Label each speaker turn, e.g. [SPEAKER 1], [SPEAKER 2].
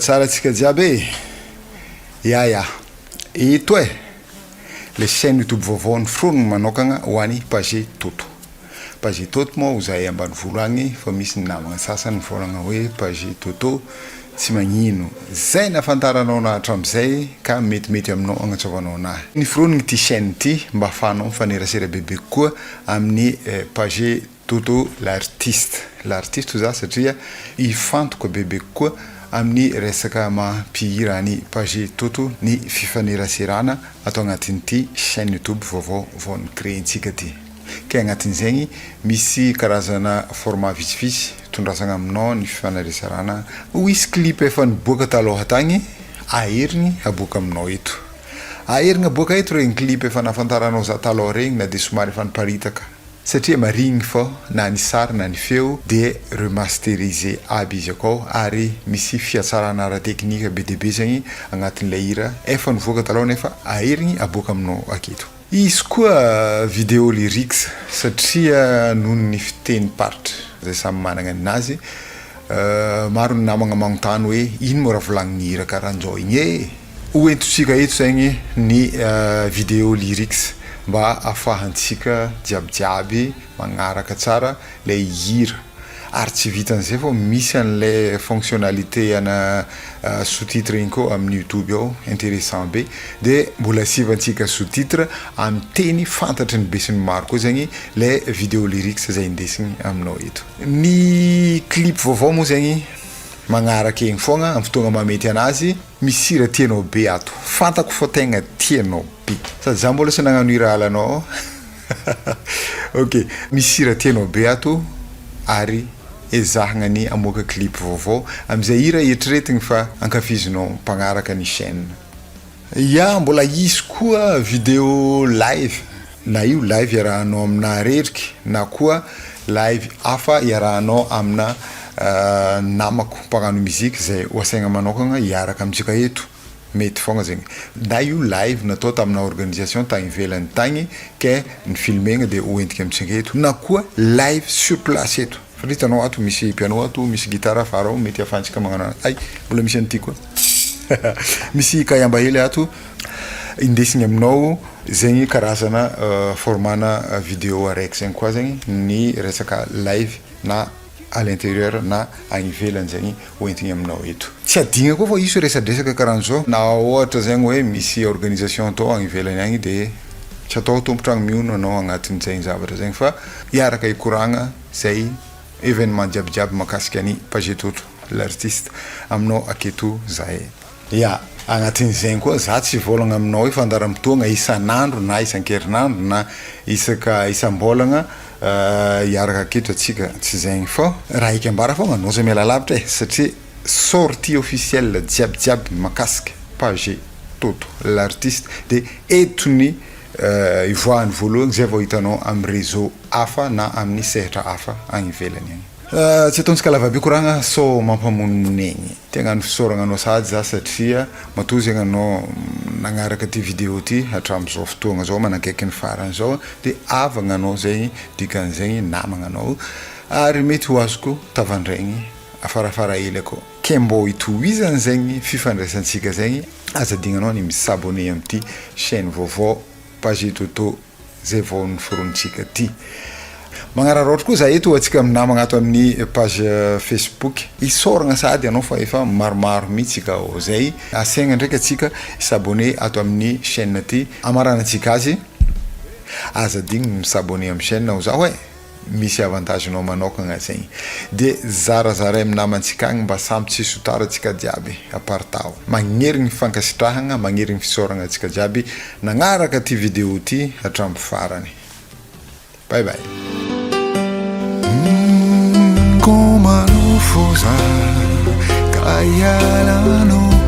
[SPEAKER 1] tsara antsika jiaby ya ito le chaîne YouTube vaovao ny foronina manokana ho any page toto moa ho zahay ambanivolo agny fa misy namagna sasany mivolagna hoe page toto tsy magnino zay nafantaranao na hatramizay ka metimety aminao agnatsovanao anahy ny foronina ty chaîne ty mba afahanao mifanerasera bebe koa amin'ny page toto l'artiste za satria ifantoko bebe koa amin'ny resaka mampihira ny page toto ny fifaneraserana atao agnatin'ity chaîne YouTube vaovao vao créentsika ty ke agnatin'izegny misy karazana format vitsivitsy tondrasagna aminao ny fifaneraserana wisy clip efa niboaka taloha tagny aherigny aboaka aminao eto aherigny aboaka eto regny clip efa nafantaranao za taloha regny na de somary efa niparitaka satria marigny fô na ny sary na ny feo de remasterisé aby izy akao ary misy fiatsarana ara teknika be deabe zegny agnatin'ilay hira efa nivoaka taloha nefa aherigny aboaka aminao aketo izy koa vidéo lyrics satria noho ny fiteny paritra zay samy managna aminazy maro ny namagna magnontany hoe ino mo raha volagny hira karahan'izao igny hoentitsika eto zegny ny vidéo lyrics mba afahantsika jiabijiaby magnaraka tsara le hira ary tsy vitan'izay fô misy an'le fonctionnalité ana sous-titre igny koa amin'ny YouTube ao intéressant be de mbola sivantsika sous-titre amin'ny teny fantatry ny be sy ny maro koa zegny le vidéo lyrics zay indesigny aminao eto ny clip vaovao moa zegny magnaraka egny fogna amin'ny fotoagna mamety anazy misy hira tianao be ato fantako fô tegna tianao be sady za mbola sy nagnano hira alanao ok misy hira tianao be ato ary ezahagna ny amoaka clip vaovao am'izay hira eritreretigny fa ankafizinao mpagnaraka ny chaîne ya mbola isy koa vidéo live na io live iarahanao amina reriky na koa live hafa iarahanao amina namako mpagnano muzika zay hoasaigna manokagna iaraka amitsika eto mety fogna zegny na io live natao tamina organisation tagny ivelany tagny ke ny filmegna de hoentika amitsika eto na koa live sur place eto fa hitanao ato misy piano ato misy gitara afara ao mety afahantsika magnano ay mbola misy an'ity koa misy kayamba hely ato indesigny aminao zegny karazana formana vidéo araiky zegny koa zegny ny resaka live na à l'intérieur na agny ivelany zegny hoentigny aminao eto tsy adigna koa fa iso resadresaka karahan'izao na ohatra zegny hoe misy organisation atao agny ivelany agny de tsy atao tompotragno miono anao agnatin'izay zavatra zegny fa iaraka ikoragna zay événement jiabijiaby makasika ny page toto l'artiste aminao aketo zahay ya agnatin'izegny koa za tsy volagna aminao hoe fandaram-potoagna isan'andro na isan-kerinandro na isaka isam-bolagna iaraka aketo atsika tsy zegny fô raha iky ambara fogna anao zay miala lavitra satria sortie officielle jiabijiaby makasika page toto l'artiste de etony ivoahany voalohany zay vao hitanao amin'ny réseau hafa na amin'ny sehatra hafa agny ivelany agny tsy ataontsika lavabe koragna so mampamononegny tegnano fisaoragna anao sady za satria matoa zegny anao nagnaraka ty vidéo ty hatram'izao fotoagna zao manakaiky ny farany zao de avagna anao zegny dikan'zegny namagna anao ary mety ho azoko tavandraigny afarafara hely akao ke mbô hitohizany zegny fifandraisantsika zegny azadignanao ny misabone am'ty chaîne vaovao page toto zay vao ny foronitsika ty magnararotra koa za eto atsika aminamagna ato amin'ny page Facebook isoragna sady anao fa efa maromaro mihitsy ka zay asaigna ndraiky atsika s'abonner ato amin'ny chaîne ty amaranantsika azy azadigny misabonner amin'ny chaîne ho za hoe misy avantage nao manokagna zegny de zarazaray amin'ny namantsika agny mba samy tsy sotarantsika jiaby apartao magnerigny fankasitrahagna magnerigny fisoragna atsika jiaby nagnaraka ty vidéo ty hatramby farany bye bye
[SPEAKER 2] Como a lufosa, calla la noche.